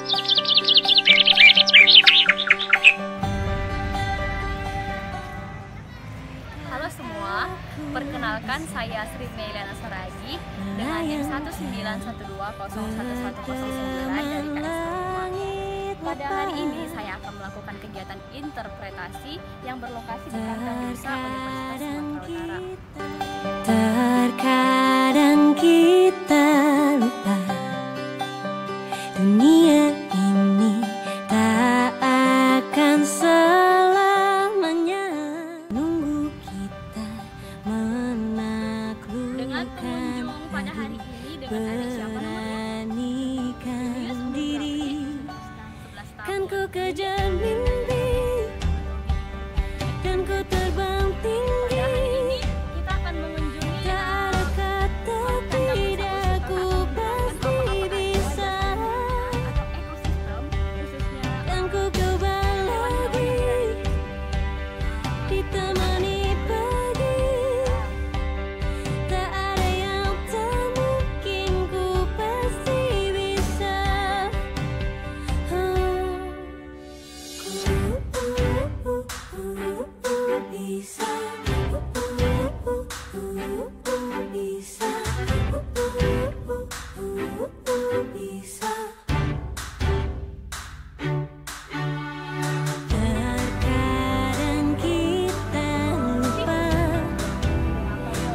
Halo semua, perkenalkan saya Sri Meliana Saragi dengan NIM 191201109 dari KS5. Pada hari ini saya akan melakukan kegiatan interpretasi yang berlokasi di Kandang Rusa Universitas Sumatera Utara. Terkadang kita lupa dunia ini tak akan selamanya nunggu kita menaklukkan. Dengan pengunjung pada hari ini dengan ada siapa namanya? Diri 11 kan tahun. ku kejar mimpi dan ku terbang tinggi. Pada hari ini kita akan mengunjungi Tak ada kata tidak, ku pasti bisa. atau ekosistem khususnya Dan ku coba lagi ditemani pagi. Tak ada yang tak mungkin, ku pasti bisa. Bisa. Bisa. Terkadang kita lupa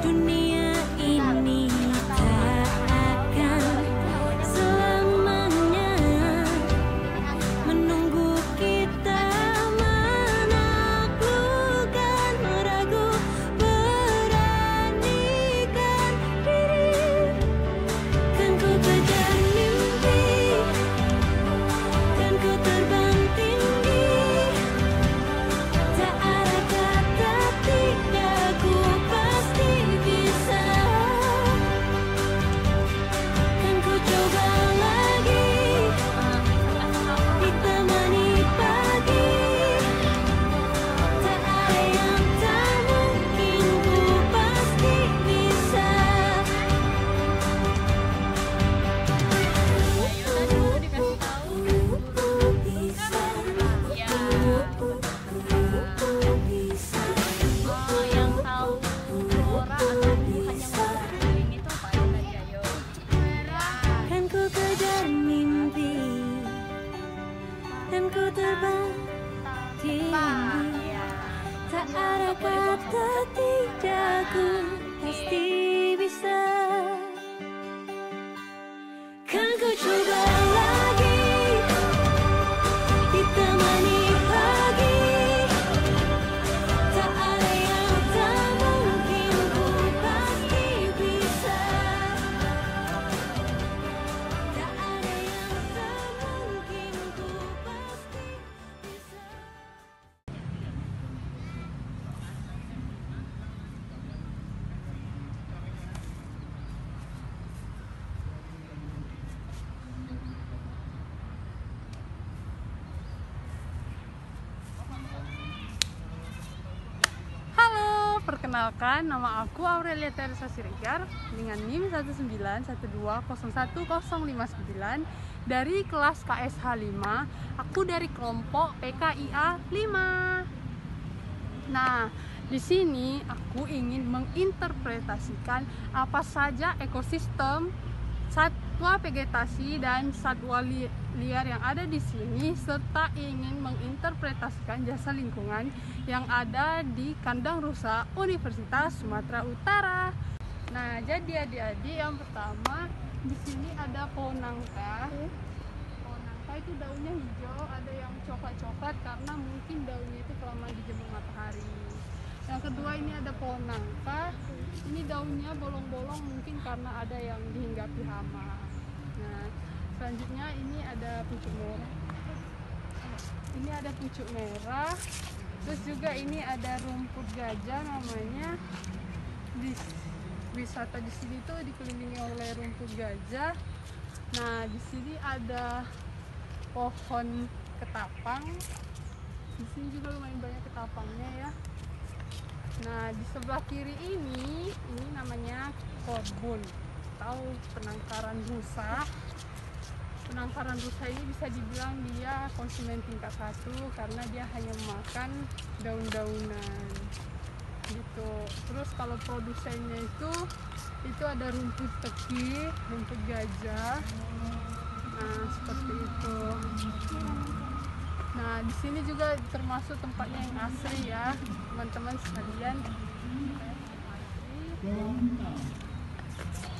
dunia ini tak akan selamanya menunggu kita menaklukkan. Ragu, beranikan diri, kan ku kejar mimpi dan ku terbang tinggi. Tak ada kata tidak, ku pasti bisa. Kan ku coba lagi ditemani pagi. Tak ada yang tak mungkin, ku pasti bisa. dikasih tahu Bisa. ya Bisa. yang tahu flora atau tumbuhan yang berkeliling itu apa ya tadi ayo? Kan ku kejar mimpi dan ku terbang tinggi. Ya. Tak ada kata tidak, ku pasti bisa. Kan ku coba lagi ditemani pagi. Tak ada yang tak mungkin, ku pasti bisa. Tak ada yang tak mungkin, ku pasti bisa. Halo, perkenalkan nama aku Aurelia Teresa Siregar dengan NIM 191201059 dari kelas KSH 5. Aku dari kelompok PKIA 5. Nah, di sini aku ingin menginterpretasikan apa saja ekosistem, satwa vegetasi dan satwa liar yang ada di sini, serta ingin menginterpretasikan jasa lingkungan yang ada di Kandang Rusa Universitas Sumatera Utara. Nah, jadi adik-adik, yang pertama di sini ada pohon nangka. Pohon nangka itu daunnya hijau, ada yang coklat-coklat karena mungkin daunnya itu kelamaan dijemur matahari. Yang kedua ini ada pohon nangka. Ini daunnya bolong-bolong mungkin karena ada yang dihinggapi hama. Nah, selanjutnya ini ada pucuk merah. Ini ada pucuk merah. Terus juga ini ada rumput gajah namanya. Wisata di sini tuh dikelilingi oleh rumput gajah. Nah, di sini ada pohon ketapang. Di sini juga lumayan banyak ketapangnya ya. Nah, di sebelah kiri ini namanya kebun atau penangkaran rusa. penangkaran rusa ini bisa dibilang dia konsumen tingkat 1 karena dia hanya memakan daun-daunan gitu. Terus kalau produsennya itu ada rumput teki, rumput gajah. Nah, seperti itu. Nah, di sini juga termasuk tempatnya yang asri ya, teman-teman sekalian.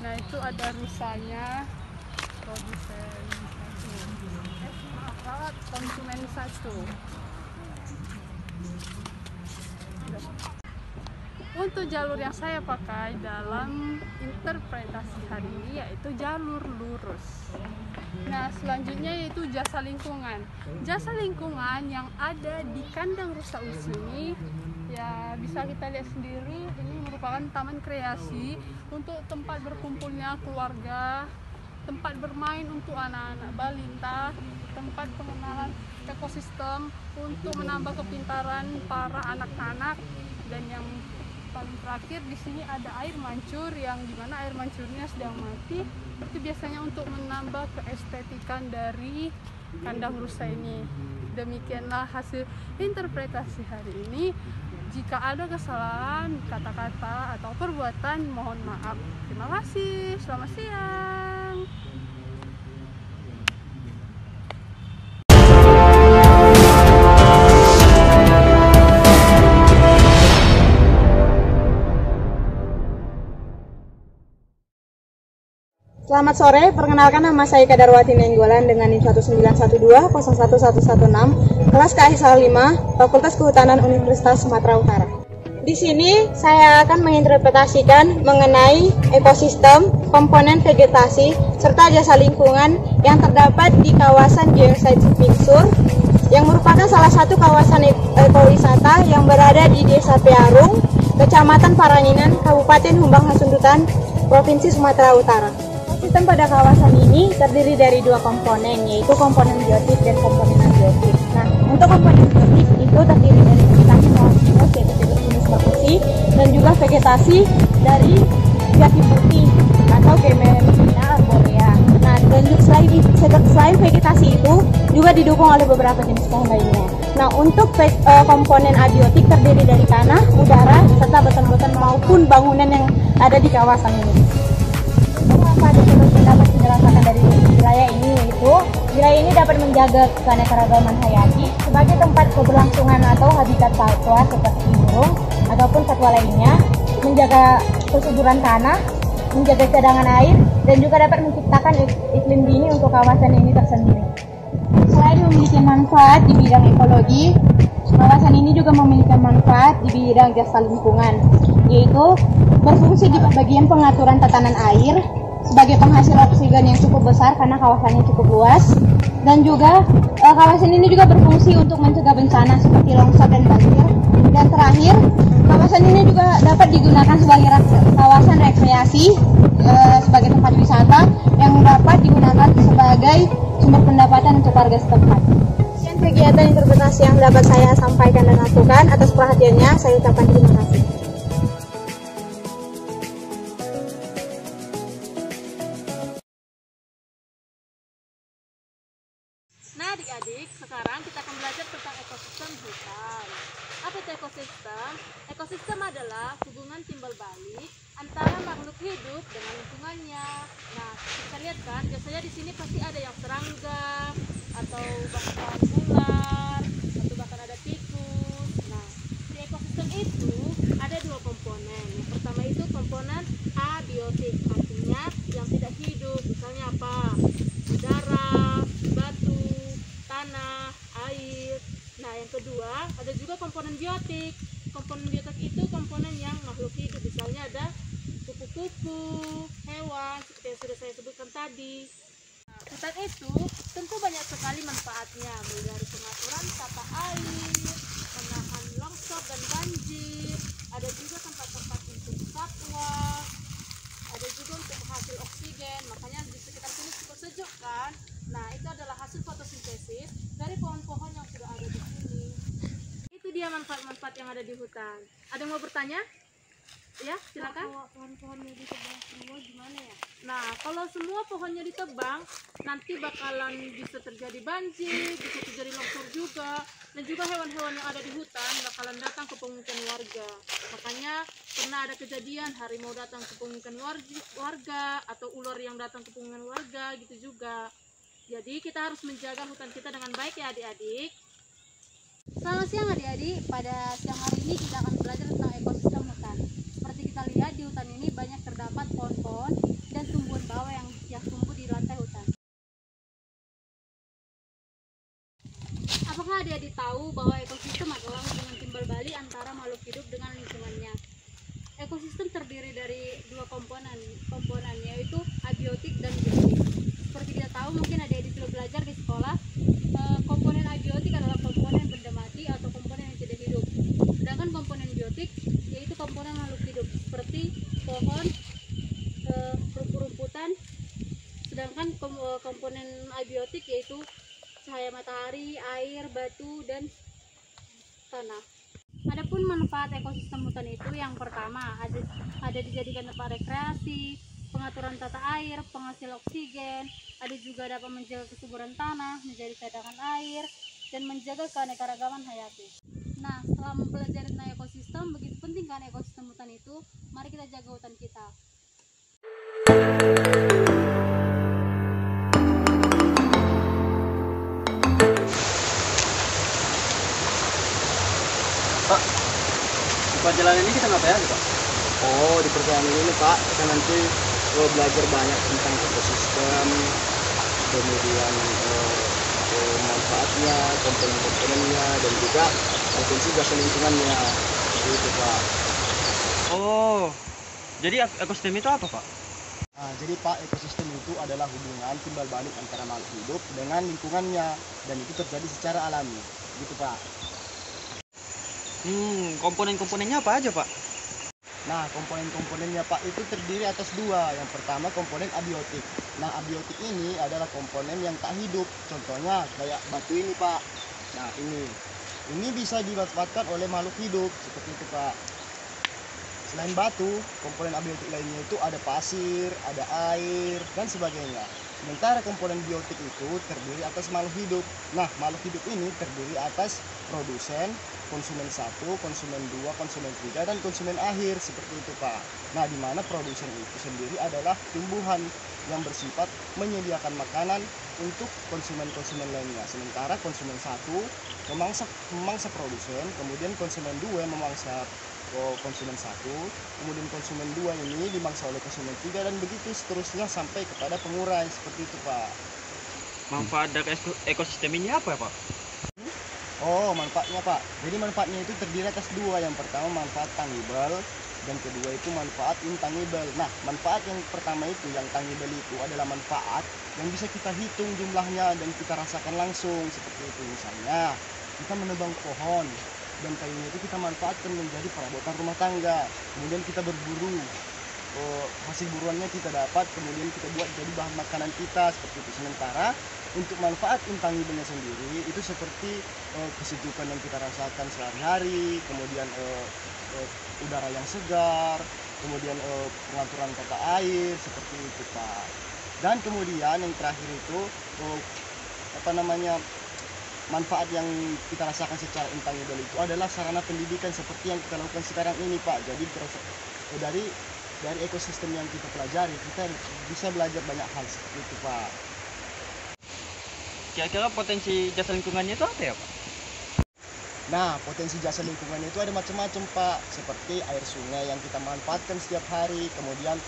Nah, itu ada rusanya, produsen 1, konsumen 1. Untuk jalur yang saya pakai dalam interpretasi hari ini yaitu jalur lurus. Nah, selanjutnya yaitu jasa lingkungan. Jasa lingkungan yang ada di kandang rusa usu ini ya bisa kita lihat sendiri, ini merupakan taman kreasi untuk tempat berkumpulnya keluarga, tempat bermain untuk anak-anak balita, tempat pengenalan ekosistem untuk menambah kepintaran para anak-anak. Dan yang paling terakhir di sini ada air mancur, yang dimana air mancurnya sedang mati. Itu biasanya untuk menambah keestetikan dari kandang rusa ini. Demikianlah hasil interpretasi hari ini. Jika ada kesalahan kata-kata atau perbuatan, mohon maaf. Terima kasih. Selamat siang. Selamat sore, perkenalkan nama saya Kadarwati Nenggolan dengan NIM 191201116, kelas KSH 5, Fakultas Kehutanan Universitas Sumatera Utara. Di sini saya akan menginterpretasikan mengenai ekosistem, komponen vegetasi, serta jasa lingkungan yang terdapat di kawasan Geosite Piksur, yang merupakan salah satu kawasan ekowisata yang berada di Desa Pearung, Kecamatan Paranginan, Kabupaten Humbang Hasundutan, Provinsi Sumatera Utara. Sistem pada kawasan ini terdiri dari dua komponen, yaitu komponen biotik dan komponen abiotik. Nah, untuk komponen biotik itu terdiri dari vegetasi monosinus, yaitu Pinus perkusi, dan juga vegetasi dari jati putih atau Gemelina arborea. Nah, dan selain vegetasi itu juga didukung oleh beberapa jenis pohon lainnya. Nah, untuk komponen abiotik terdiri dari tanah, udara, serta beton-beton maupun bangunan yang ada di kawasan ini. Apa dapat kita rasakan dari wilayah ini, yaitu wilayah ini dapat menjaga keanekaragaman hayati sebagai tempat keberlangsungan atau habitat satwa seperti burung ataupun satwa lainnya, menjaga kesuburan tanah, menjaga cadangan air, dan juga dapat menciptakan iklim dingin untuk kawasan ini tersendiri. Selain memiliki manfaat di bidang ekologi, kawasan ini juga memiliki manfaat di bidang jasa lingkungan, yaitu berfungsi di bagian pengaturan tatanan air sebagai penghasil oksigen yang cukup besar karena kawasannya cukup luas, dan juga kawasan ini juga berfungsi untuk mencegah bencana seperti longsor dan banjir. Dan terakhir, kawasan ini juga dapat digunakan sebagai kawasan rekreasi sebagai tempat wisata yang dapat digunakan sebagai sumber pendapatan untuk warga setempat. Sekian kegiatan interpretasi yang dapat saya sampaikan dan lakukan. Atas perhatiannya saya ucapkan terima kasih. Nah, adik-adik, sekarang kita akan belajar tentang ekosistem hutan. Apa itu ekosistem? Ekosistem adalah hubungan timbal balik antara makhluk hidup dengan lingkungannya. Nah, kita lihat kan, biasanya di sini pasti ada yang serangga, atau bahkan ular, atau bahkan ada tikus. Nah, di ekosistem itu ada dua komponen. Yang pertama itu komponen abiotik, artinya yang tidak hidup. Misalnya apa? Udara, batu, tanah, air. Nah, yang kedua ada juga komponen biotik. Komponen biotik itu komponen yang makhluk hidup. Misalnya ada kupu-kupu, hewan seperti yang sudah saya sebutkan tadi. Nah, hutan itu tentu banyak sekali manfaatnya, mulai dari pengaturan tata air, menahan longsor dan banjir. Ada juga tempat-tempat untuk satwa, ada juga untuk penghasil oksigen. Makanya di sekitar sini cukup sejuk kan. Nah, itu adalah hasil fotosintesis dari pohon-pohon yang sudah ada di sini. Itu dia manfaat-manfaat yang ada di hutan. Ada yang mau bertanya? Ya, silakan. Kalau pohon-pohonnya ditebang semua gimana ya? Nah, kalau semua pohonnya ditebang, nanti bakalan bisa terjadi banjir, bisa terjadi longsor juga, dan juga hewan-hewan yang ada di hutan bakalan datang ke pemukiman warga. Makanya pernah ada kejadian harimau datang ke pemukiman warga, atau ular yang datang ke pemukiman warga, gitu juga. Jadi kita harus menjaga hutan kita dengan baik ya adik-adik. Selamat siang adik-adik. Pada siang hari ini kita akan belajar tentang ekosistem hutan. Seperti kita lihat di hutan ini banyak terdapat pohon-pohon dan tumbuhan bawah yang tumbuh di lantai hutan. Apakah adik-adik tahu bahwa ekosistem adalah hubungan timbal balik antara makhluk hidup dengan lingkungannya? Ekosistem terdiri dari dua komponen yaitu abiotik dan biotik. Seperti kita tahu, mungkin adik-adik sudah belajar di sekolah, komponen abiotik adalah komponen benda mati atau komponen yang tidak hidup. Sedangkan komponen biotik yaitu komponen makhluk hidup seperti pohon, rumput-rumputan. Sedangkan komponen abiotik yaitu cahaya matahari, air, batu, dan tanah. Adapun manfaat ekosistem hutan itu yang pertama ada dijadikan tempat rekreasi, pengaturan tata air, penghasil oksigen, ada juga dapat menjaga kesuburan tanah, menjadi cadangan air, dan menjaga keanekaragaman hayati. Nah, setelah mempelajari tentang ekosistem, begitu penting kan ekosistem hutan itu, mari kita jaga hutan kita. Pak, di perjalanan ini kita ngapain aja, Pak? Oh, di perjalanan ini Pak, kita nanti belajar banyak tentang ekosistem, kemudian manfaatnya, komponen-komponennya, dan juga potensi jasa lingkungannya. Itu Pak. Oh, jadi ekosistem itu apa, Pak? Nah, jadi Pak, ekosistem itu adalah hubungan timbal balik antara makhluk hidup dengan lingkungannya, dan itu terjadi secara alami. Gitu Pak. Komponen-komponennya apa aja, Pak? Nah, komponen-komponennya Pak itu terdiri atas dua. Yang pertama komponen abiotik. Nah, abiotik ini adalah komponen yang tak hidup. Contohnya kayak batu ini Pak. Nah, ini bisa dimanfaatkan oleh makhluk hidup seperti itu Pak. Selain batu, komponen abiotik lainnya itu ada pasir, ada air, dan sebagainya. Sementara komponen biotik itu terdiri atas makhluk hidup. Nah, makhluk hidup ini terdiri atas produsen, konsumen 1, konsumen 2, konsumen 3, dan konsumen akhir, seperti itu Pak. Nah, di mana produsen itu sendiri adalah tumbuhan yang bersifat menyediakan makanan untuk konsumen-konsumen lainnya. Sementara konsumen 1 memangsa produsen, kemudian konsumen 2 memangsa konsumen 1, kemudian konsumen 2 ini dimangsa oleh konsumen 3, dan begitu seterusnya sampai kepada pengurai, seperti itu Pak. Manfaat dari ekosistem ini apa, Pak? Oh, manfaatnya Pak. Jadi manfaatnya itu terdiri atas dua. Yang pertama manfaat tangible, dan kedua itu manfaat intangible. Nah, manfaat yang pertama itu, yang tangible itu adalah manfaat yang bisa kita hitung jumlahnya dan kita rasakan langsung, seperti itu. Misalnya, kita menebang pohon dan kayunya itu kita manfaatkan menjadi perabotan rumah tangga. Kemudian kita berburu, hasil buruannya kita dapat, kemudian kita buat jadi bahan makanan kita, seperti itu. Sementara untuk manfaat intangible sendiri itu seperti kesejukan yang kita rasakan sehari-hari, kemudian udara yang segar, kemudian pengaturan tata air, seperti itu Pak. Dan kemudian yang terakhir itu manfaat yang kita rasakan secara intangible itu adalah sarana pendidikan seperti yang kita lakukan sekarang ini Pak. Jadi dari ekosistem yang kita pelajari, kita bisa belajar banyak hal, seperti itu Pak. Kira-kira potensi jasa lingkungannya itu apa ya, Pak? Nah, potensi jasa lingkungannya itu ada macam-macam Pak, seperti air sungai yang kita manfaatkan setiap hari, kemudian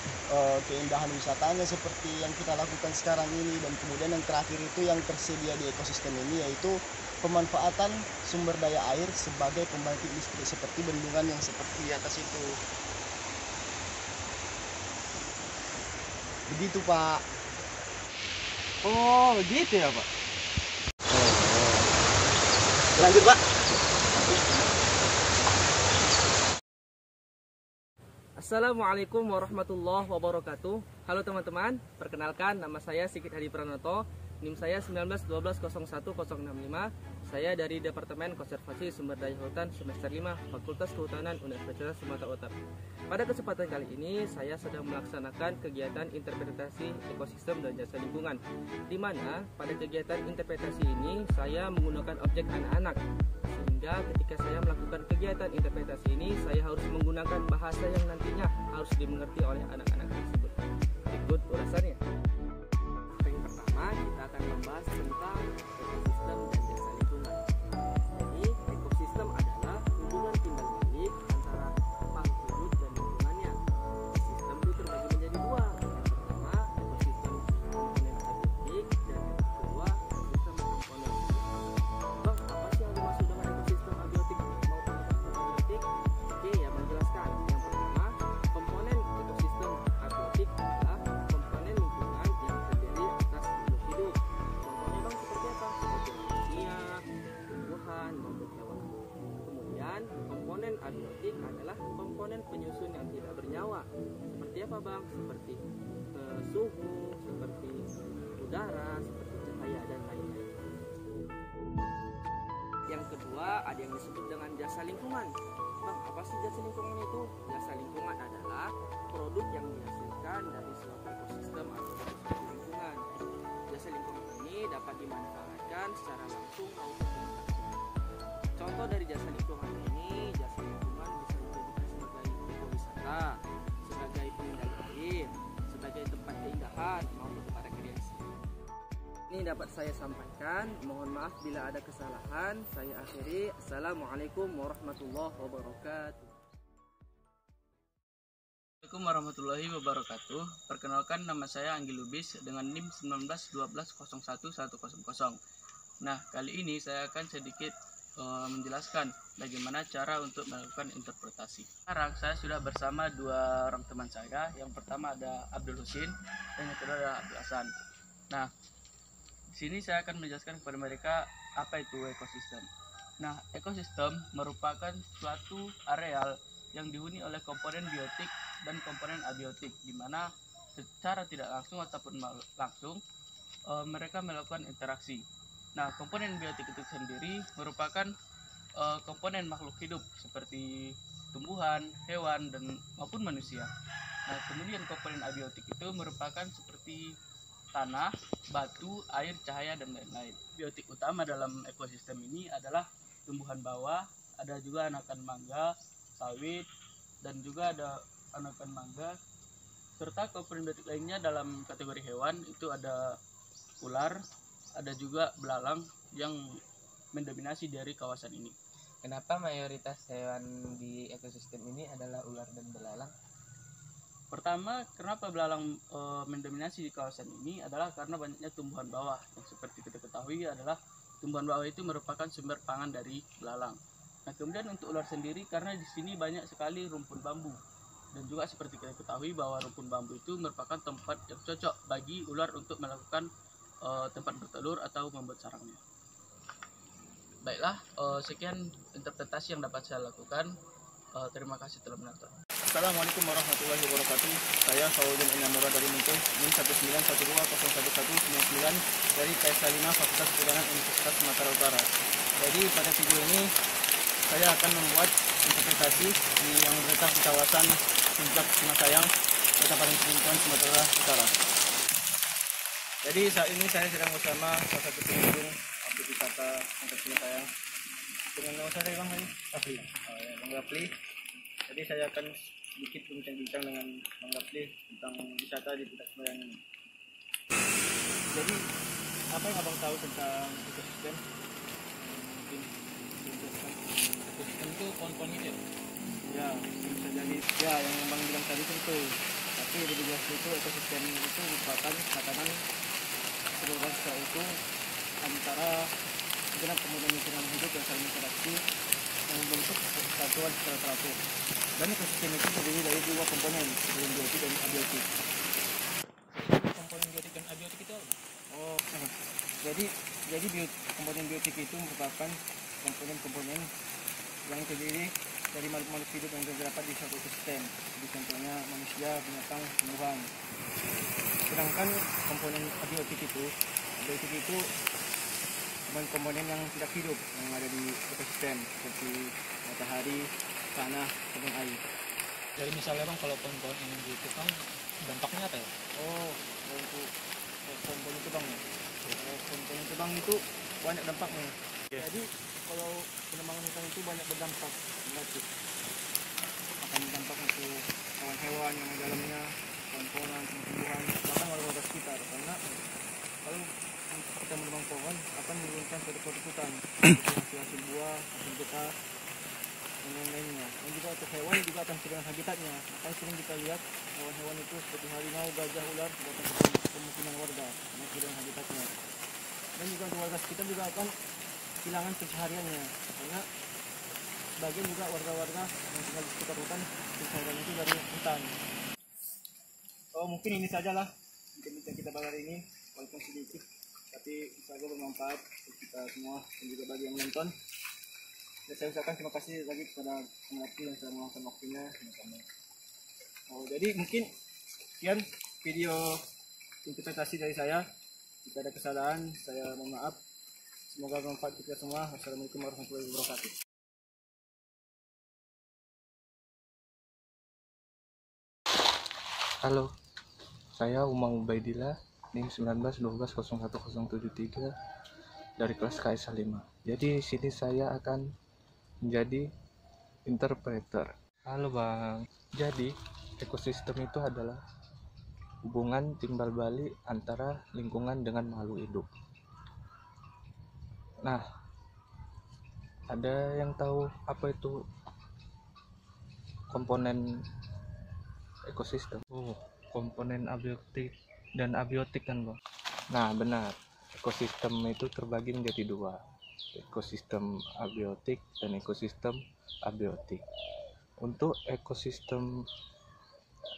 keindahan wisatanya seperti yang kita lakukan sekarang ini, dan kemudian yang terakhir itu yang tersedia di ekosistem ini yaitu pemanfaatan sumber daya air sebagai pembangkit listrik seperti bendungan yang seperti di atas itu. Begitu Pak. Oh, begitu ya, Pak? Lanjut Pak. Assalamualaikum warahmatullahi wabarakatuh. Halo teman-teman, perkenalkan nama saya Sigit Hadi Pranoto, NIM saya 191201065. Saya dari Departemen Konservasi Sumber Daya Hutan semester 5 Fakultas Kehutanan Universitas Sumatera Utara. Pada kesempatan kali ini saya sedang melaksanakan kegiatan interpretasi ekosistem dan jasa lingkungan, di mana pada kegiatan interpretasi ini saya menggunakan objek anak-anak, sehingga ketika saya melakukan kegiatan interpretasi ini saya harus menggunakan bahasa yang nantinya harus dimengerti oleh anak-anak tersebut. Berikut ulasannya. Yang pertama kita akan membahas tentang ekosistem dan jasa lingkungan. Jadi ekosistem adalah hubungan timbal balik antara makhluk hidup dan lingkungannya. Ekosistem itu terbagi menjadi dua. Yang pertama ekosistem komponen abiotik dan yang kedua ekosistem komponen abiotik. Bang, apa sih yang dimaksud dengan ekosistem abiotik maupun ekosistem abiotik? Oke, ya menjelaskan. Yang pertama, komponen ekosistem abiotik adalah komponen lingkungan yang terdiri atas makhluk hidup. Contohnya bang seperti apa? Seperti manusia, tumbuhan, maupun hewan. Kemudian komponen abiotik adalah komponen penyusun yang tidak bernyawa. Seperti apa bang? Seperti suhu, seperti udara, seperti cahaya dan lain-lain. Yang kedua ada yang disebut dengan jasa lingkungan. Bang, apa sih jasa lingkungan itu? Jasa lingkungan adalah produk yang dihasilkan dari suatu ekosistem atau suatu lingkungan. Jasa lingkungan ini dapat dimanfaatkan secara langsung maupun tidak langsung. Contoh dari jasa lingkungan ini, jasa lingkungan bisa dijadikan sebagai ekowisata, sebagai pengendali air, sebagai tempat keindahan maupun tempat rekreasi. Ini dapat saya sampaikan. Mohon maaf bila ada kesalahan. Saya akhiri. Assalamualaikum warahmatullahi wabarakatuh. Assalamualaikum warahmatullahi wabarakatuh. Perkenalkan, nama saya Anggi Lubis dengan NIM 1912011100. Nah, kali ini saya akan sedikit menjelaskan bagaimana cara untuk melakukan interpretasi. Sekarang saya sudah bersama dua orang teman saya. Yang pertama ada Abdul Husin dan yang kedua adalah Abdul Hasan. Nah, di sini saya akan menjelaskan kepada mereka apa itu ekosistem. Nah, ekosistem merupakan suatu areal yang dihuni oleh komponen biotik dan komponen abiotik, di mana secara tidak langsung ataupun langsung mereka melakukan interaksi. Nah, komponen biotik itu sendiri merupakan komponen makhluk hidup seperti tumbuhan, hewan, dan maupun manusia. Nah, kemudian komponen abiotik itu merupakan seperti tanah, batu, air, cahaya, dan lain-lain. Biotik utama dalam ekosistem ini adalah tumbuhan bawah, ada juga anakan mangga, sawit, dan juga ada anakan mangga. Serta komponen biotik lainnya dalam kategori hewan itu ada ular, ada juga belalang yang mendominasi dari kawasan ini. Kenapa mayoritas hewan di ekosistem ini adalah ular dan belalang? Pertama, kenapa belalang mendominasi di kawasan ini adalah karena banyaknya tumbuhan bawah. Yang seperti kita ketahui adalah tumbuhan bawah itu merupakan sumber pangan dari belalang. Nah, kemudian untuk ular sendiri karena di sini banyak sekali rumpun bambu. Dan juga seperti kita ketahui bahwa rumpun bambu itu merupakan tempat yang cocok bagi ular untuk melakukan tempat bertelur atau membuat sarangnya. Baiklah, sekian interpretasi yang dapat saya lakukan. Terima kasih telah menonton. Assalamualaikum warahmatullahi wabarakatuh. Saya Fauzan Inamura dari Muntuh, NIM 1912011199 dari KS 5 Fakultas Kehutanan Universitas Sumatera Utara. Jadi pada video ini saya akan membuat interpretasi yang terletak di kawasan Puncak Singasayang, Kabupaten Lingkungan Sumatera Utara. Jadi saat ini saya sedang bersama salah satu pengunjung objek wisata Puncak Singasayang. Dengan nama saya Bang Rafli. Bang Rafli. Jadi saya akan sedikit bincang-bincang dengan Bang Rafli tentang wisata di Puncak Singasayang ini. Jadi apa yang abang tahu tentang ekosistem? Mungkin ekosistem itu pohon-pohon hidup. Ya, bisa jadi. Ya, yang abang bilang tadi itu. Tapi lebih jelas itu ekosistem itu merupakan tatanan keseluruhan secara utuh antara segenap komponen hidup yang saling interaksi yang membentuk kesatuan secara teratur. Dan ekosistem itu terdiri dari dua komponen, biotik dan abiotik. Komponen biotik dan abiotik itu apa? Oh, jadi komponen biotik itu merupakan komponen-komponen yang terdiri dari makhluk hidup yang terdapat di suatu ekosistem. Jadi contohnya manusia, binatang, tumbuhan. Sedangkan komponen abiotik itu komponen-komponen yang tidak hidup yang ada di ekosistem seperti matahari, tanah, ataupun air. Jadi misalnya bang, kalau pohon-pohon yang gitu kan dampaknya apa ya? Oh, untuk pohon-pohon tebang ya. Pohon-pohon tebang itu banyak dampaknya. Jadi kalau penebangan hutan itu banyak berdampak negatif. Akan berdampak untuk hewan-hewan yang di dalamnya, pohon-pohonan, tumbuhan, bahkan warga sekitar. Karena kalau kita menebang pohon akan menurunkan produk-produk hutan, seperti hasil buah, hasil getah, dan lain-lainnya. Dan juga untuk hewan juga akan kehilangan habitatnya. Makanya sering kita lihat hewan-hewan itu seperti harimau, gajah, ular datang ke pemukiman warga karena kehilangan habitatnya. Dan juga untuk warga sekitar juga akan kehilangan pencahariannya, karena sebagian juga warga-warga yang tinggal di sekitar hutan pencaharian itu dari hutan. Oh, mungkin ini sajalah bincang kita pada hari ini, walaupun sedikit tapi semoga bermanfaat untuk kita semua dan juga bagi yang menonton. Dan saya ucapkan terima kasih lagi kepada pemerhati yang sudah meluangkan waktunya. Oh, jadi mungkin sekian video interpretasi dari saya. Jika ada kesalahan, saya mohon maaf. Semoga bermanfaat untuk kita semua. Wassalamualaikum warahmatullahi wabarakatuh. Halo, saya Umar Ubaidillah, NIM 19120173 dari kelas KS 5. Jadi di sini saya akan menjadi interpreter. Halo Bang. Jadi ekosistem itu adalah hubungan timbal balik antara lingkungan dengan makhluk hidup. Nah, ada yang tahu apa itu komponen ekosistem? Oh, komponen abiotik dan abiotik kan Bang? Nah benar, ekosistem itu terbagi menjadi dua, ekosistem abiotik dan ekosistem abiotik. Untuk ekosistem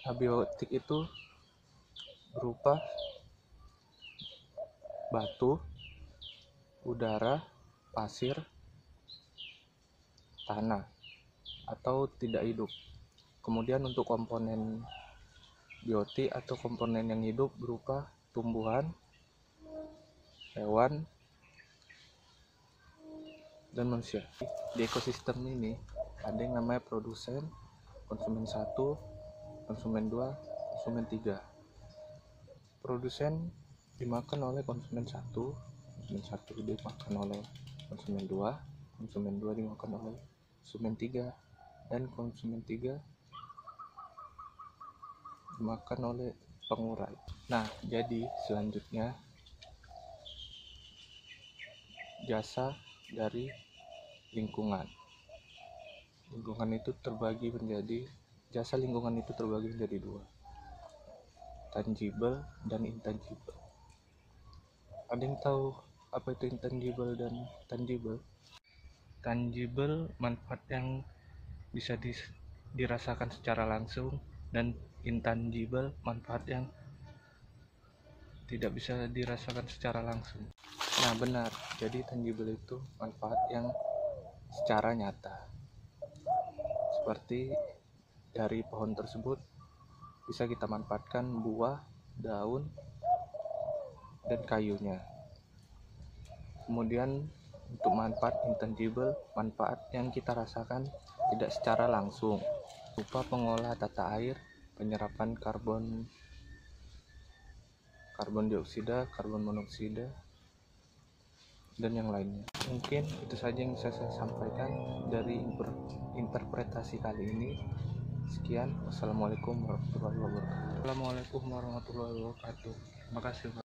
abiotik itu berupa batu, udara, pasir, tanah, atau tidak hidup. Kemudian untuk komponen biotik atau komponen yang hidup berupa tumbuhan, hewan, dan manusia. Di ekosistem ini ada yang namanya produsen, konsumen 1, konsumen 2, konsumen 3. Produsen dimakan oleh konsumen 1, konsumen 1 dimakan oleh konsumen 2, konsumen 2 dimakan oleh konsumen 3, dan konsumen 3 dimakan oleh pengurai. Nah, jadi selanjutnya jasa dari lingkungan. Jasa lingkungan itu terbagi menjadi dua, tangible dan intangible. Ada yang tahu apa itu intangible dan tangible? Tangible, manfaat yang bisa dirasakan secara langsung, dan intangible, manfaat yang tidak bisa dirasakan secara langsung. Nah benar, jadi tangible itu manfaat yang secara nyata, seperti dari pohon tersebut bisa kita manfaatkan buah, daun, dan kayunya. Kemudian untuk manfaat intangible, manfaat yang kita rasakan tidak secara langsung, berupa pengolah tata air, penyerapan karbon dioksida, karbon monoksida, dan yang lainnya. Mungkin itu saja yang bisa saya sampaikan dari interpretasi kali ini. Sekian, wassalamualaikum warahmatullahi wabarakatuh. Terima kasih.